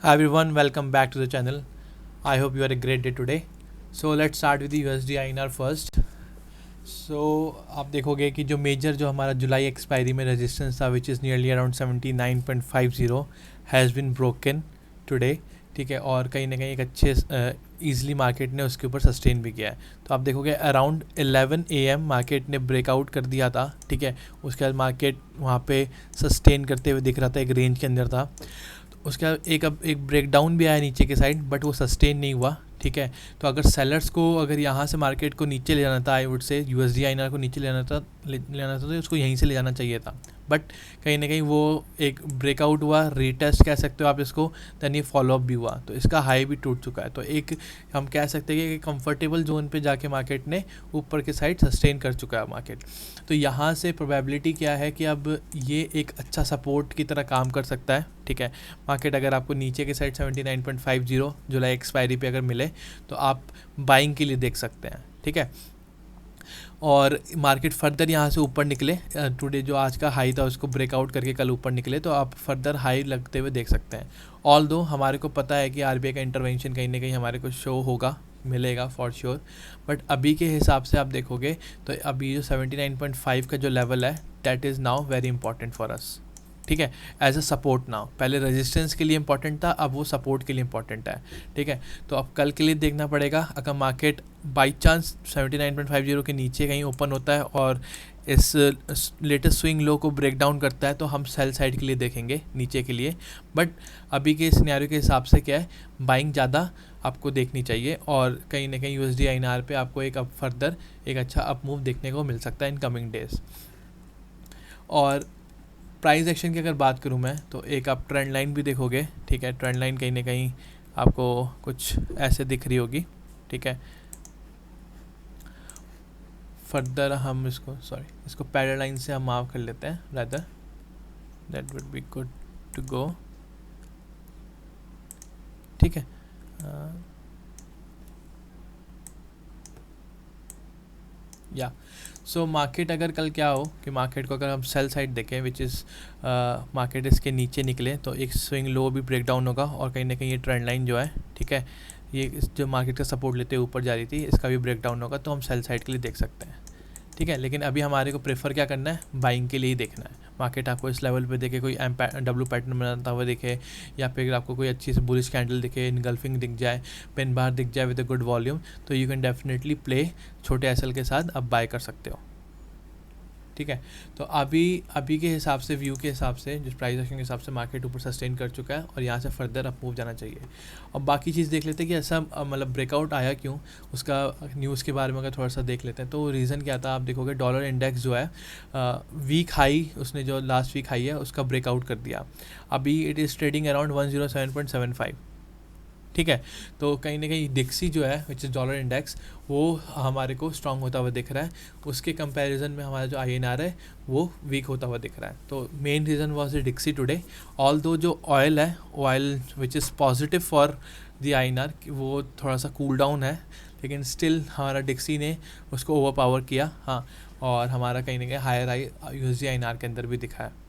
Hi everyone, welcome back to the channel. I hope you had a great day today. So let's start with the USD INR first. So आप देखोगे कि जो major जो हमारा जुलाई expiry में resistance था which is nearly around 79.50 has been broken today, ठीक है। और कहीं ना कहीं एक अच्छे ईज़िली मार्केट ने उसके ऊपर सस्टेन भी किया है। तो आप देखोगे अराउंड 11 AM मार्केट ने ब्रेकआउट कर दिया था, ठीक है। उसके बाद मार्केट वहाँ पे सस्टेन करते हुए दिख रहा था, एक रेंज के अंदर था। उसके बाद एक ब्रेकडाउन भी आया नीचे के साइड, बट वो सस्टेन नहीं हुआ, ठीक है। तो अगर सेलर्स को अगर यहाँ से मार्केट को नीचे ले जाना था, आई वुड से यूएसडी आईएनआर को नीचे ले जाना था तो उसको यहीं से ले जाना चाहिए था। बट कहीं ना कहीं वो एक ब्रेकआउट हुआ, रीटेस्ट कह सकते हो आप इसको, देन ये फॉलोअप भी हुआ, तो इसका हाई भी टूट चुका है। तो एक हम कह सकते हैं कि कंफर्टेबल जोन पे जाके मार्केट ने ऊपर के साइड सस्टेन कर चुका है मार्केट। तो यहाँ से प्रोबेबिलिटी क्या है कि अब ये एक अच्छा सपोर्ट की तरह काम कर सकता है, ठीक है। मार्केट अगर आपको नीचे के साइड 79.50 जुलाई एक्सपायरी पे अगर मिले तो आप बाइंग के लिए देख सकते हैं, ठीक है। और मार्केट फर्दर यहाँ से ऊपर निकले, टुडे जो आज का हाई था उसको ब्रेकआउट करके कल ऊपर निकले, तो आप फर्दर हाई लगते हुए देख सकते हैं। ऑल दो हमारे को पता है कि आरबीआई का इंटरवेंशन कहीं ना कहीं हमारे को शो होगा, मिलेगा फॉर श्योर। बट अभी के हिसाब से आप देखोगे तो अभी जो 79.5 का जो लेवल है that is now very important for us, ठीक है, एज अ सपोर्ट नाउ। पहले रेजिस्टेंस के लिए इंपॉर्टेंट था, अब वो सपोर्ट के लिए इंपॉर्टेंट है, ठीक है। तो अब कल के लिए देखना पड़ेगा, अगर मार्केट बाई चांस 79.50 के नीचे कहीं ओपन होता है और इस लेटेस्ट स्विंग लो को ब्रेक डाउन करता है तो हम सेल साइड के लिए देखेंगे नीचे के लिए। बट अभी के सिनेरियो के हिसाब से क्या है, बाइंग ज़्यादा आपको देखनी चाहिए और कहीं ना कहीं यूएसडी आईएनआर पे आपको एक अप फर्दर एक अच्छा अप मूव देखने को मिल सकता है इन कमिंग डेज। और प्राइस एक्शन की अगर बात करूं मैं तो एक आप ट्रेंड लाइन भी देखोगे, ठीक है। ट्रेंड लाइन कहीं ना कहीं आपको कुछ ऐसे दिख रही होगी, ठीक है। फर्दर हम इसको पैरेलल लाइन से हम मार्क कर लेते हैं, rather that would be good to go, ठीक है। या सो मार्केट अगर कल क्या हो कि मार्केट को अगर हम सेल साइड देखें विच इज़ मार्केट इसके नीचे निकले तो एक स्विंग लो भी ब्रेक डाउन होगा और कहीं ना कहीं ये ट्रेंड लाइन जो है, ठीक है, ये जो मार्केट का सपोर्ट लेते हुए ऊपर जा रही थी इसका भी ब्रेक डाउन होगा, तो हम सेल साइड के लिए देख सकते हैं, ठीक है। लेकिन अभी हमारे को प्रेफर क्या करना है, बाइंग के लिए ही देखना है। मार्केट आपको इस लेवल पे देखे, कोई डब्ल्यू पैटर्न बनाता हुआ दिखे, या फिर आपको कोई अच्छी से बुलिश कैंडल दिखे, इनगल्फिंग दिख जाए, पेन बार दिख जाए विद अ गुड वॉल्यूम, तो यू कैन डेफिनेटली प्ले छोटे एसएल के साथ अब बाय कर सकते हो, ठीक है। तो अभी के हिसाब से, व्यू के हिसाब से, जिस प्राइस एक्शन के हिसाब से मार्केट ऊपर सस्टेन कर चुका है और यहाँ से फर्दर अप मूव जाना चाहिए। और बाकी चीज़ देख लेते हैं कि ऐसा मतलब ब्रेकआउट आया क्यों, उसका न्यूज़ के बारे में अगर थोड़ा सा देख लेते हैं तो रीज़न क्या था। आप देखोगे डॉलर इंडेक्स जो है वीक हाई, उसने जो लास्ट वीक हाई है उसका ब्रेकआउट कर दिया। अभी इट इज़ ट्रेडिंग अराउंड 107.75, ठीक है। तो कहीं ना कहीं डिक्सी जो है विच इज़ डॉलर इंडेक्स, वो हमारे को स्ट्रांग होता हुआ दिख रहा है, उसके कंपैरिजन में हमारा जो आईएनआर है वो वीक होता हुआ दिख रहा है। तो main reason was dixie today. Although जो ऑयल है, oil which is positive for the INR, वो थोड़ा सा कूल डाउन है, लेकिन स्टिल हमारा डिक्सी ने उसको ओवर पावर किया, हाँ। और हमारा कहीं ना कहीं हायर आई यूएसडी आईएनआर के अंदर भी दिखा है।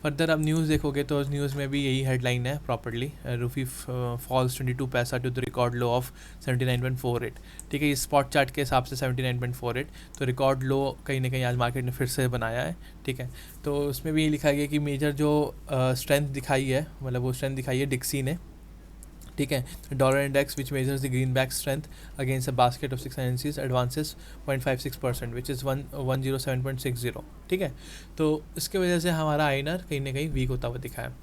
फर्दर अब न्यूज़ देखोगे तो उस न्यूज़ में भी यही हेडलाइन है properly, Rufi falls 22 paisa to the record low of 79.48, ठीक है। ये स्पॉट चार्ट के हिसाब से 79.48, तो रिकॉर्ड लो कहीं ना कहीं आज मार्केट ने फिर से बनाया है, ठीक है। तो उसमें भी ये लिखा गया कि मेजर जो स्ट्रेंथ दिखाई है, मतलब वो स्ट्रेंथ दिखाई है डिक्सी ने, ठीक है। Dollar index which measures the green back strength against a basket of 6 currencies advances 0.56% which is 107.60, ठीक है। तो इसके वजह से हमारा आईएनआर कहीं ना कहीं वीक होता हुआ दिखा है।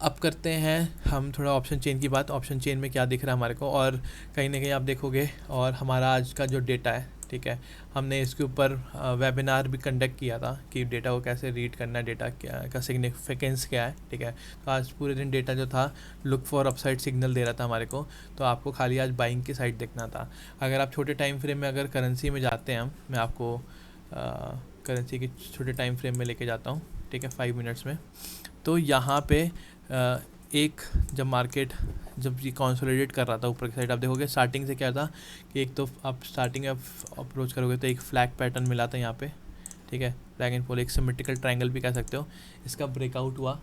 अब करते हैं हम थोड़ा ऑप्शन चेन की बात। ऑप्शन चेन में क्या दिख रहा है हमारे को, और कहीं ना कहीं आप देखोगे, और हमारा आज का जो डेटा है, ठीक है, हमने इसके ऊपर वेबिनार भी कंडक्ट किया था कि डेटा को कैसे रीड करना है, डेटा क्या का सिग्निफिकेंस क्या है, ठीक है। तो आज पूरे दिन डेटा जो था लुक फॉर अपसाइड सिग्नल दे रहा था हमारे को, तो आपको खाली आज बाइंग की साइड देखना था। अगर आप छोटे टाइम फ्रेम में अगर करेंसी में जाते हैं, मैं आपको करेंसी के छोटे टाइम फ्रेम में लेके जाता हूँ, ठीक है, 5 मिनट्स में। तो यहाँ पे एक जब मार्केट जब ये कंसोलिडेट कर रहा था ऊपर की साइड, आप देखोगे स्टार्टिंग से क्या था कि एक तो आप स्टार्टिंग में अप्रोच करोगे तो एक फ्लैग पैटर्न मिला था यहाँ पे, ठीक है, फ्लैग एंड पोल, एक सिमेट्रिकल ट्रायंगल भी कह सकते हो। इसका ब्रेकआउट हुआ,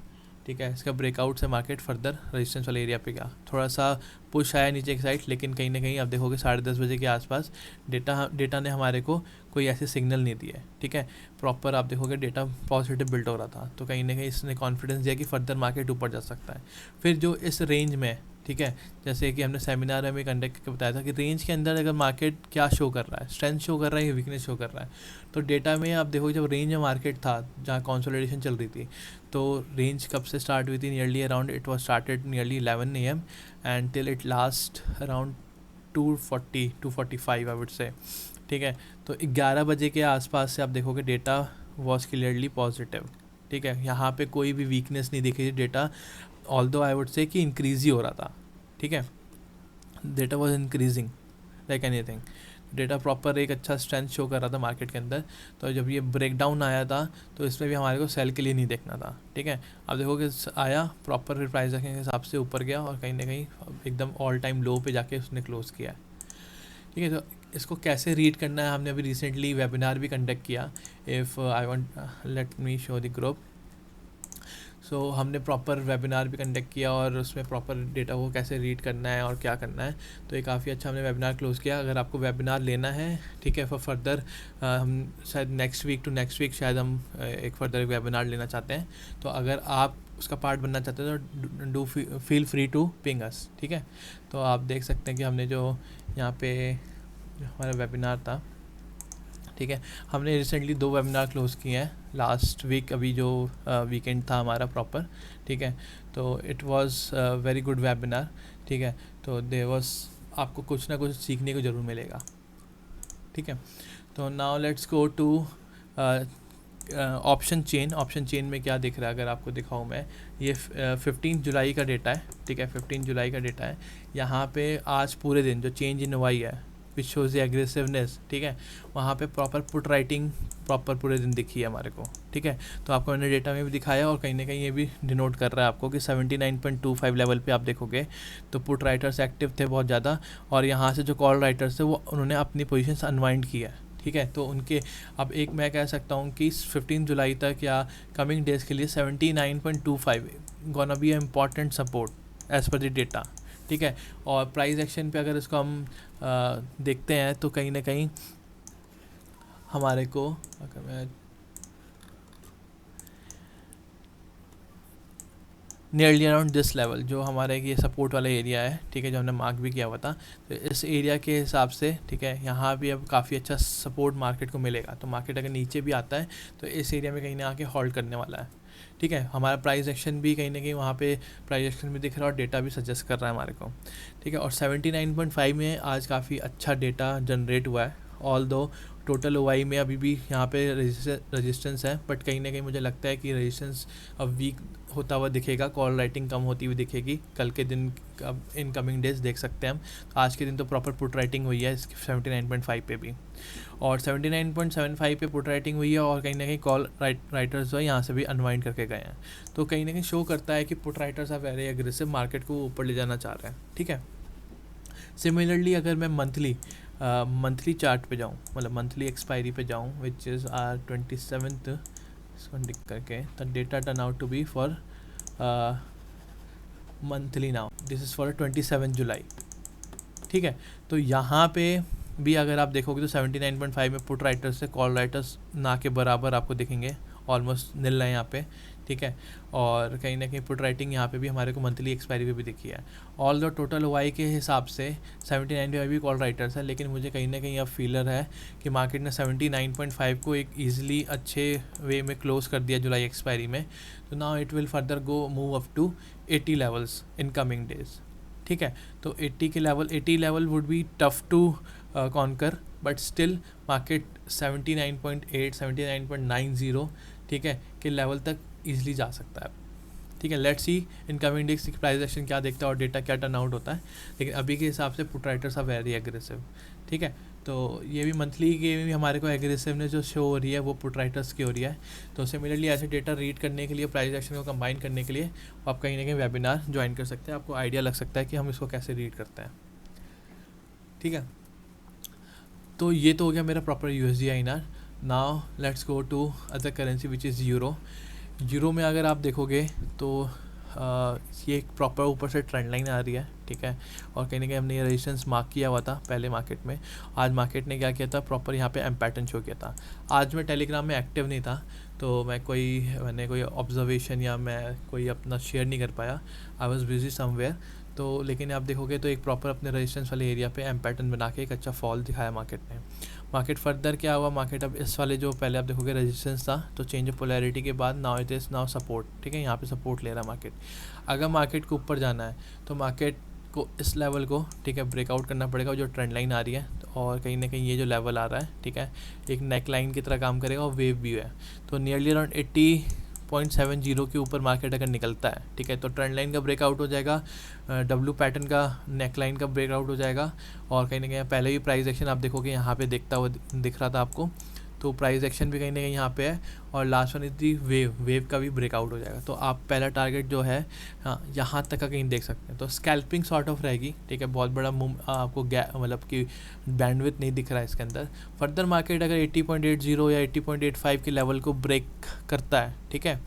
ठीक है, इसका ब्रेकआउट से मार्केट फर्दर रेजिस्टेंस वाले एरिया पे गया, थोड़ा सा पुश आया नीचे की साइड, लेकिन कहीं ना कहीं आप देखोगे 10:30 बजे के आसपास डेटा ने हमारे को कोई ऐसे सिग्नल नहीं दिया है। ठीक है, प्रॉपर आप देखोगे डेटा पॉजिटिव बिल्ड हो रहा था, तो कहीं ना कहीं इसने कॉन्फिडेंस दिया कि फर्दर मार्केट ऊपर जा सकता है। फिर जो इस रेंज में, ठीक है, जैसे कि हमने सेमिनार में कंडक्ट करके बताया था कि रेंज के अंदर अगर मार्केट क्या शो कर रहा है, स्ट्रेंथ शो कर रहा है या वीकनेस शो कर रहा है, तो डेटा में आप देखो जब रेंज में मार्केट था जहाँ कंसोलिडेशन चल रही थी, तो रेंज कब से स्टार्ट हुई थी, nearly around it was started nearly 11 AM and till it last around 245 I would से। ठीक है, तो 11 बजे के आसपास से आप देखोगे डेटा वॉज क्लियरली पॉजिटिव। ठीक है, यहाँ पे कोई भी वीकनेस नहीं दिखी थी, data although I would say कि इंक्रीज ही हो रहा था। ठीक है, data was increasing like anything, data proper एक अच्छा स्ट्रेंथ शो कर रहा था मार्केट के अंदर। तो जब ये ब्रेकडाउन आया था तो इसमें भी हमारे को सेल के लिए नहीं देखना था। ठीक है, अब देखो कि आया प्रॉपर प्राइस एक्शन के हिसाब से ऊपर गया और कहीं ना कहीं एकदम ऑल टाइम लो पे जाके उसने क्लोज किया। ठीक है, तो इसको कैसे रीड करना है, हमने अभी रिसेंटली वेबिनार भी कंडक्ट किया। If I want let me show the group. So हमने प्रॉपर वेबिनार भी कंडक्ट किया और उसमें प्रॉपर डेटा को कैसे रीड करना है और क्या करना है, तो ये काफ़ी अच्छा हमने वेबिनार क्लोज़ किया। अगर आपको वेबिनार लेना है, ठीक है, फॉर फर्दर हम शायद नेक्स्ट वीक शायद हम एक फर्दर वेबिनार लेना चाहते हैं, तो अगर आप उसका पार्ट बनना चाहते हैं तो do feel free to ping us. ठीक है, तो आप देख सकते हैं कि हमने जो यहाँ पे हमारा वेबिनार था, ठीक है, हमने रिसेंटली 2 वेबिनार क्लोज़ किए हैं लास्ट वीक, अभी जो वीकेंड था हमारा प्रॉपर। ठीक है, तो it was very good webinar. ठीक है, तो देयर वाज आपको कुछ ना कुछ सीखने को ज़रूर मिलेगा। ठीक है, तो now let's go to option chain में क्या दिख रहा है, अगर आपको दिखाऊँ मैं, ये 15 जुलाई का डेटा है। ठीक है, 15 जुलाई का डेटा है। यहाँ पे आज पूरे दिन जो चेंज इन वाई है विच शोज़ द एग्रेसिवनेस, ठीक है, वहाँ पे प्रॉपर पुट राइटिंग प्रॉपर पूरे दिन दिखी है हमारे को। ठीक है, तो आपको मैंने डेटा में भी दिखाया और कहीं ना कहीं ये भी डिनोट कर रहा है आपको कि 79.25 लेवल पे आप देखोगे तो पुट राइटर्स एक्टिव थे बहुत ज़्यादा, और यहाँ से जो कॉल राइटर्स थे वो उन्होंने अपनी पोजीशंस अनवाइंड की है। ठीक है, तो उनके अब एक मैं कह सकता हूँ कि 15 जुलाई तक या कमिंग डेज़ के लिए 79.25 gonna be important support as per the data. ठीक है, और प्राइस एक्शन पे अगर इसको हम देखते हैं तो कहीं ना कहीं हमारे को, अगर मैं नियरली अराउंड दिस लेवल जो हमारे ये सपोर्ट वाला एरिया है, ठीक है, जो हमने मार्क भी किया हुआ था, तो इस एरिया के हिसाब से, ठीक है, यहाँ भी अब काफ़ी अच्छा सपोर्ट मार्केट को मिलेगा। तो मार्केट अगर नीचे भी आता है तो इस एरिया में कहीं ना आके होल्ड करने वाला है। ठीक है, हमारा प्राइस एक्शन भी कहीं ना कहीं वहाँ पे प्राइस एक्शन भी दिख रहा है और डेटा भी सजेस्ट कर रहा है हमारे को। ठीक है, और 79.5 में आज काफ़ी अच्छा डेटा जनरेट हुआ है, ऑल दो टोटल ओवाई में अभी भी यहाँ पे रेजिस्टेंस है, बट कहीं ना कहीं मुझे लगता है कि रेजिस्टेंस अब वीक होता हुआ दिखेगा, कॉल राइटिंग कम होती हुई दिखेगी कल के दिन। अब इन कमिंग डेज देख सकते हैं हम, आज के दिन तो प्रॉपर पुट राइटिंग हुई है इसकी 79.5 पे भी, और 79.75 पे पुट राइटिंग हुई है, और कहीं ना कहीं कॉल राइटर्स जो है यहाँ से भी अनवाइंड करके गए हैं। तो कहीं ना कहीं शो करता है कि put writers are very aggressive, market को ऊपर ले जाना चाह रहे हैं। ठीक है, सिमिलरली अगर मैं मंथली चार्ट पे जाऊँ, मतलब मंथली एक्सपायरी पे जाऊँ, विच इज़ आर 27th, इसको टिक करके, the data turn out to be for monthly now, this is for 27 July. ठीक है, तो यहाँ पे भी अगर आप देखोगे तो 79.5 में पुट राइटर्स से कॉल राइटर्स ना के बराबर आपको दिखेंगे, ऑलमोस्ट नील है यहाँ पे। ठीक है, और कहीं ना कहीं पुट राइटिंग यहाँ पे भी हमारे को मंथली एक्सपायरी पे भी दिखी है। ऑल द टोटल वाई के हिसाब से 79 भी कॉल राइटर्स है, लेकिन मुझे कहीं ना कहीं अब फीलर है कि मार्केट ने 79.5 को एक ईजिली अच्छे वे में क्लोज कर दिया जुलाई एक्सपायरी में। तो now it will further go move up to 80 levels in coming days. ठीक है, तो 80 level would be tough to conquer, but still market 79.8 79.90, ठीक है, के लेवल तक ईजिली जा सकता है। ठीक है, let's see in coming days की प्राइस एक्शन क्या देखता है और डेटा क्या टर्न आउट होता है, लेकिन अभी के हिसाब से put writers are very aggressive. ठीक है, तो ये भी मंथली के भी हमारे को एग्रेसिवनेस जो शो हो रही है वो पुट राइटर्स की हो रही है। तो सिमिलरली ऐसे डेटा रीड करने के लिए, प्राइस एक्शन को कंबाइन करने के लिए आप कहीं ना कहीं वेबिनार ज्वाइन कर सकते हैं, आपको आइडिया लग सकता है कि हम इसको कैसे रीड करते हैं। ठीक है, तो ये तो हो गया मेरा proper USD INR। Now let's go to other currency which is euro. Euro में अगर आप देखोगे तो ये एक प्रॉपर ऊपर से ट्रेंड लाइन आ रही है, ठीक है, और कहीं ना कहीं हमने ये रेजिस्टेंस मार्क किया हुआ था पहले मार्केट में। आज मार्केट ने क्या किया था, प्रॉपर यहाँ पे एम पैटर्न शो किया था। आज मैं टेलीग्राम में एक्टिव नहीं था, तो मैंने कोई ऑब्जर्वेशन या मैं कोई अपना शेयर नहीं कर पाया, आई वॉज बिजी समवेयर। तो लेकिन आप देखोगे तो एक प्रॉपर अपने रेजिस्टेंस वाले एरिया पे एम पैटर्न बना के एक अच्छा फॉल दिखाया मार्केट ने। मार्केट फर्दर क्या हुआ, मार्केट अब इस वाले जो पहले आप देखोगे रेजिस्टेंस था, तो चेंज ऑफ पोलैरिटी के बाद now it is now support, ठीक है, यहाँ पे सपोर्ट ले रहा है मार्केट। अगर मार्केट को ऊपर जाना है तो मार्केट को इस लेवल को, ठीक है, ब्रेकआउट करना पड़ेगा, जो ट्रेंड लाइन आ रही है, और कहीं ना कहीं ये जो लेवल आ रहा है, ठीक है, एक नेक लाइन की तरह काम करेगा और वेव भी है। तो नियरली अराउंड 80.70 के ऊपर मार्केट अगर निकलता है, ठीक है, तो ट्रेंड लाइन का ब्रेकआउट हो जाएगा, डब्ल्यू पैटर्न का नेक लाइन का ब्रेकआउट हो जाएगा, और कहीं ना कहीं पहले भी प्राइस एक्शन आप देखोगे यहाँ पे दिख रहा था आपको, तो प्राइस एक्शन भी कहीं ना कहीं यहाँ पे है, और last one is the wave का भी ब्रेकआउट हो जाएगा। तो आप पहला टारगेट जो है, हाँ, यहाँ तक का कहीं देख सकते हैं, तो स्कैल्पिंग सॉर्ट ऑफ रहेगी, ठीक है, बहुत बड़ा आपको मतलब कि बैंडविड्थ नहीं दिख रहा है इसके अंदर। फर्दर मार्केट अगर 80.80 या 80.85 के लेवल को ब्रेक करता है, ठीक है,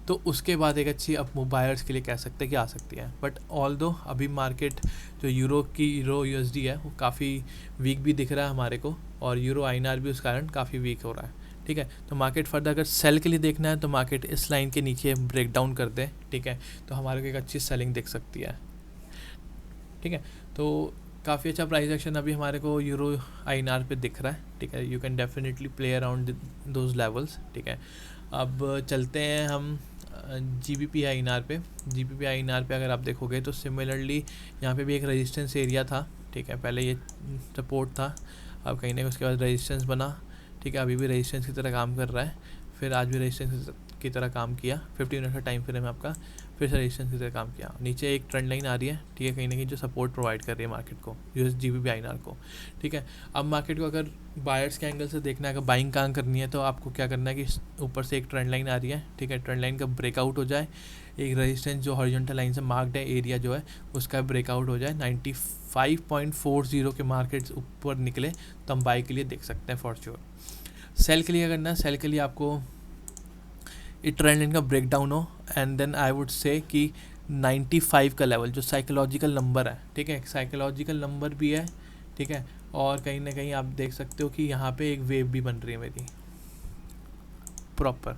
तो उसके बाद एक अच्छी अब बायर्स के लिए कह सकते हैं कि आ सकती है। बट ऑल दो अभी मार्केट जो यूरो यूएसडी है वो काफ़ी वीक भी दिख रहा है हमारे को, और यूरो आईएनआर भी उस कारण काफ़ी वीक हो रहा है, ठीक है। तो मार्केट फर्दर अगर सेल के लिए देखना है तो मार्केट इस लाइन के नीचे ब्रेक डाउन कर दे, ठीक है, तो हमारे को एक अच्छी सेलिंग दिख सकती है, ठीक है। तो काफ़ी अच्छा प्राइस एक्शन अभी हमारे को यूरो आईएनआर पे दिख रहा है, ठीक है, you can definitely play around those levels, ठीक है। अब चलते हैं हम GBP आईएनआर पे। GBP आईएनआर पे अगर आप देखोगे तो सिमिलरली यहाँ पे भी एक रेजिस्टेंस एरिया था, ठीक है, पहले ये सपोर्ट था, अब कहीं ना उसके बाद रेजिस्टेंस बना, ठीक है, अभी भी रेजिस्टेंस की तरह काम कर रहा है, फिर आज भी रेजिस्टेंस की तरह काम किया, 50 मिनट का टाइम फ्रेम है आपका, फिर से रेजिस्टेंस की तरह काम किया। नीचे एक ट्रेंड लाइन आ रही है, ठीक है, कहीं ना कहीं जो सपोर्ट प्रोवाइड कर रही है मार्केट को, GBP आईएनआर को, ठीक है। अब मार्केट को अगर बायर्स के एंगल से देखना है, अगर बाइंग काम करनी है, तो आपको क्या करना है कि ऊपर से एक ट्रेंड लाइन आ रही है, ठीक है, ट्रेंड लाइन का ब्रेकआउट हो जाए, एक रेजिस्टेंस जो हॉरिजॉन्टल लाइन से मार्क्ड है एरिया जो है उसका ब्रेकआउट हो जाए, 95.40 के मार्केट्स ऊपर निकले तो हम बाई के लिए देख सकते हैं फॉर श्योर। सेल के लिए करना है, सेल के लिए आपको ये ट्रेंड लाइन का ब्रेक डाउन हो, and then I would say कि 95 का लेवल जो साइकोलॉजिकल नंबर है, ठीक है, साइकोलॉजिकल नंबर भी है, ठीक है, और कहीं ना कहीं आप देख सकते हो कि यहाँ पे एक वेव भी बन रही है मेरी प्रॉपर,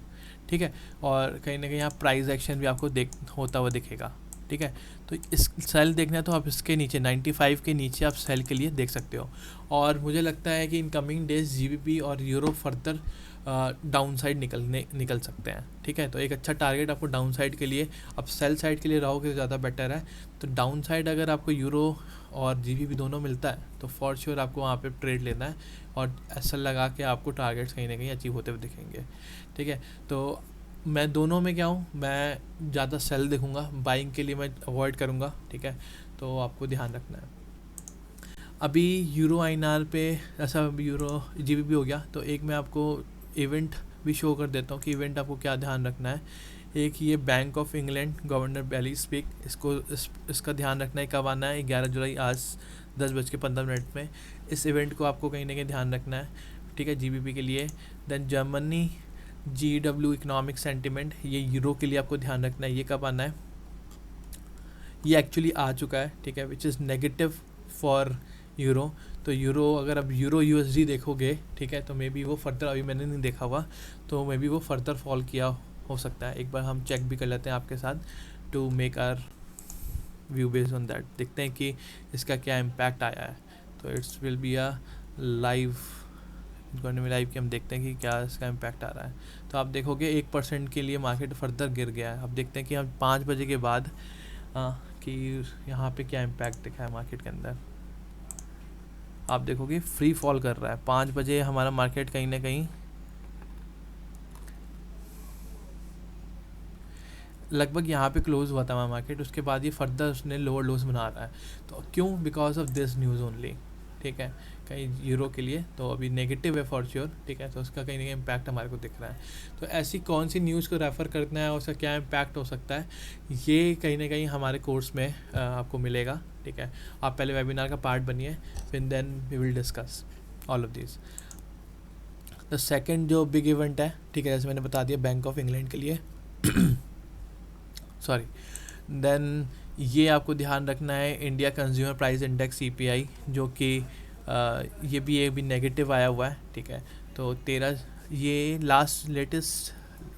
ठीक है, और कहीं ना कहीं यहाँ प्राइस एक्शन भी आपको होता हुआ दिखेगा, ठीक है। तो इस सेल देखना है तो आप इसके नीचे 95 के नीचे आप सेल के लिए देख सकते हो, और मुझे लगता है कि इन कमिंग डेज GBP और यूरो फर्दर डाउन साइड निकल सकते हैं, ठीक है। तो एक अच्छा टारगेट आपको डाउन साइड के लिए, अब सेल साइड के लिए रहोगे तो ज़्यादा बेटर है। तो डाउन साइड अगर आपको यूरो और GBP दोनों मिलता है तो फॉर श्योर आपको वहाँ पे ट्रेड लेना है, और ऐसा लगा के आपको टारगेट्स कहीं ना कहीं अचीव होते हुए दिखेंगे, ठीक है। तो मैं दोनों में क्या हूँ, मैं ज़्यादा सेल देखूँगा, बाइंग के लिए मैं अवॉइड करूँगा, ठीक है, तो आपको ध्यान रखना है। अभी यूरो आईएनआर पे ऐसा यूरो GBP हो गया, तो एक मैं आपको इवेंट भी शो कर देता हूँ कि इवेंट आपको क्या ध्यान रखना है। एक ये bank of England governor Bailey speak, इसका ध्यान रखना है, कब आना है, 11 जुलाई आज 10:15 में। इस इवेंट को आपको कहीं ना कहीं ध्यान रखना है, ठीक है, GBP के लिए। Then Germany GW economic sentiment, ये यूरो के लिए आपको ध्यान रखना है, ये कब आना है, ये एक्चुअली आ चुका है, ठीक है, which is negative for euro. तो यूरो अगर अब यूरो USD देखोगे, ठीक है, तो मे बी वो फर्दर, अभी मैंने नहीं देखा हुआ, तो मे बी वो फर्दर फॉल किया हो सकता है। एक बार हम चेक भी कर लेते हैं आपके साथ to make our view based on that, देखते हैं कि इसका क्या इम्पैक्ट आया है। तो it's will be a live कि हम देखते हैं कि क्या इसका इम्पैक्ट आ रहा है। तो आप देखोगे 1% के लिए मार्केट फर्दर गिर गया है। अब देखते हैं कि हम 5 बजे के बाद कि यहाँ पे क्या इम्पैक्ट दिखा है मार्केट के अंदर। आप देखोगे फ्री फॉल कर रहा है, 5 बजे हमारा मार्केट कहीं ना कहीं लगभग यहाँ पे क्लोज हुआ था मार्केट, उसके बाद ये फर्दर उसने लोअर लोज बना रहा है। तो क्यों? Because of this news only, ठीक है, कहीं यूरो के लिए तो अभी नेगेटिव है फॉर श्योर, ठीक है, तो उसका कहीं ना कहीं इम्पैक्ट हमारे को दिख रहा है। तो ऐसी कौन सी न्यूज़ को रेफ़र करना है और उसका क्या इम्पैक्ट हो सकता है, ये कहीं ना कहीं हमारे कोर्स में आपको मिलेगा, ठीक है। आप पहले वेबिनार का पार्ट बनिए, फिर then we will discuss all of this. The second जो बिग इवेंट है, ठीक है, जैसे मैंने बता दिया बैंक ऑफ इंग्लैंड के लिए सॉरी, देन ये आपको ध्यान रखना है India consumer price index CPI, जो कि ये भी नेगेटिव आया हुआ है, ठीक है। तो 13 ये last latest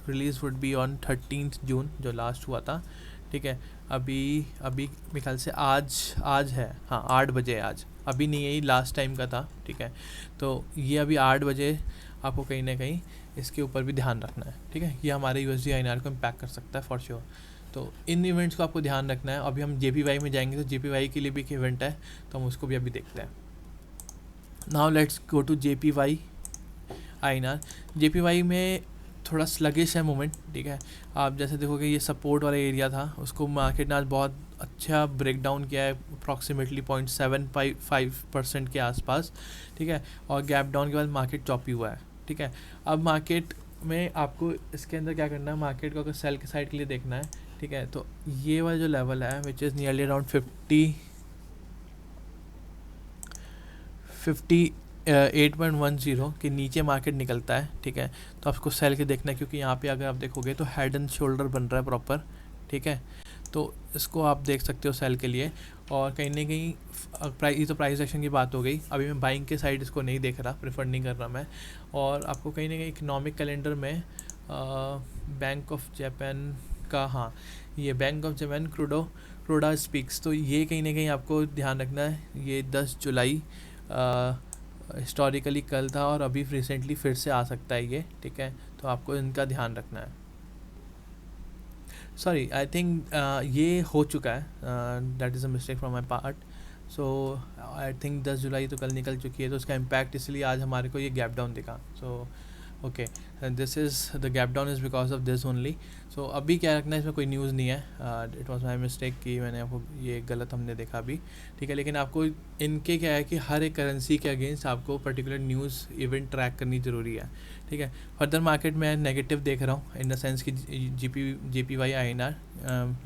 release would be on 13 जून, जो लास्ट हुआ था, ठीक है। अभी अभी मेरे ख्याल से आज है, हाँ 8 बजे आज, अभी नहीं है, ये लास्ट टाइम का था, ठीक है। तो ये अभी 8 बजे आपको कहीं ना कहीं इसके ऊपर भी ध्यान रखना है, ठीक है। ये हमारे USD INR को इम्पैक्ट कर सकता है फॉर श्योर। तो इन इवेंट्स को आपको ध्यान रखना है। अभी हम JPY में जाएंगे, तो JPY के लिए भी एक इवेंट है, तो हम उसको भी अभी देखते हैं। Now let's go to JPY INR। JPY में थोड़ा स्लगिश है मोमेंट, ठीक है। आप जैसे देखोगे ये सपोर्ट वाला एरिया था, उसको मार्केट ने आज बहुत अच्छा ब्रेक डाउन किया है, अप्रॉक्सीमेटली 0.75% के आसपास, ठीक है। और गैप डाउन के बाद मार्केट चॉपी हुआ है, ठीक है। अब मार्केट में आपको इसके अंदर क्या करना है, मार्केट को अगर सेल के साइड के लिए देखना है, ठीक है, तो ये वाला जो लेवल है विच इज़ नियरली अराउंड 8.10 के नीचे मार्केट निकलता है, ठीक है। तो आपको सेल के देखना है, क्योंकि यहाँ पे अगर आप देखोगे तो हेड एंड शोल्डर बन रहा है प्रॉपर, ठीक है। तो इसको आप देख सकते हो सेल के लिए। और कहीं ना कहीं ये तो प्राइस एक्शन की बात हो गई, अभी मैं बाइंग के साइड इसको नहीं देख रहा, प्रेफर नहीं कर रहा मैं। और आपको कहीं ना कहीं इकोनॉमिक कैलेंडर में बैंक ऑफ जापान का, हाँ ये bank of Japan cruda speaks, तो ये कहीं ना कहीं आपको ध्यान रखना है। ये 10 जुलाई हिस्टोरिकली कल था और अभी रिसेंटली फिर से आ सकता है ये, ठीक है। तो आपको इनका ध्यान रखना है। सॉरी, आई थिंक ये हो चुका है, that is a mistake from my part. So I think 10 जुलाई तो कल निकल चुकी है, तो उसका इम्पैक्ट इसलिए आज हमारे को ये गैप डाउन दिखा। So okay, this is the gap down is because of this only. So अभी क्या रखना है, इसमें कोई न्यूज़ नहीं है, इट वॉज माई मिस्टेक कि मैंने आपको ये गलत हमने देखा अभी, ठीक है। लेकिन आपको इनके क्या है कि हर एक करेंसी के अगेंस्ट आपको पर्टिकुलर न्यूज़ इवेंट ट्रैक करनी ज़रूरी है, ठीक है। फर्दर मार्केट में नेगेटिव देख रहा हूँ इन द सेंस कि JPY INR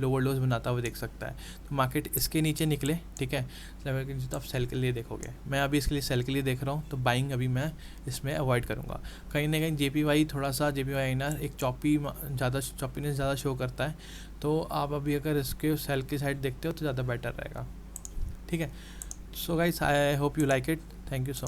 लोअर लोज बनाता हुआ देख सकता है। तो मार्केट इसके नीचे निकले, ठीक है, लेवल के नीचे, तो आप सेल के लिए देखोगे। मैं अभी इसके लिए सेल के लिए देख रहा हूँ, तो बाइंग अभी मैं इसमें अवॉइड करूँगा। कहीं ना कहीं JPY INR एक चॉपीनेस ज़्यादा शो करता है, तो आप अभी अगर इसके सेल की साइड देखते हो तो ज़्यादा बेटर रहेगा, ठीक है। So guys, I hope you like it, thank you so much.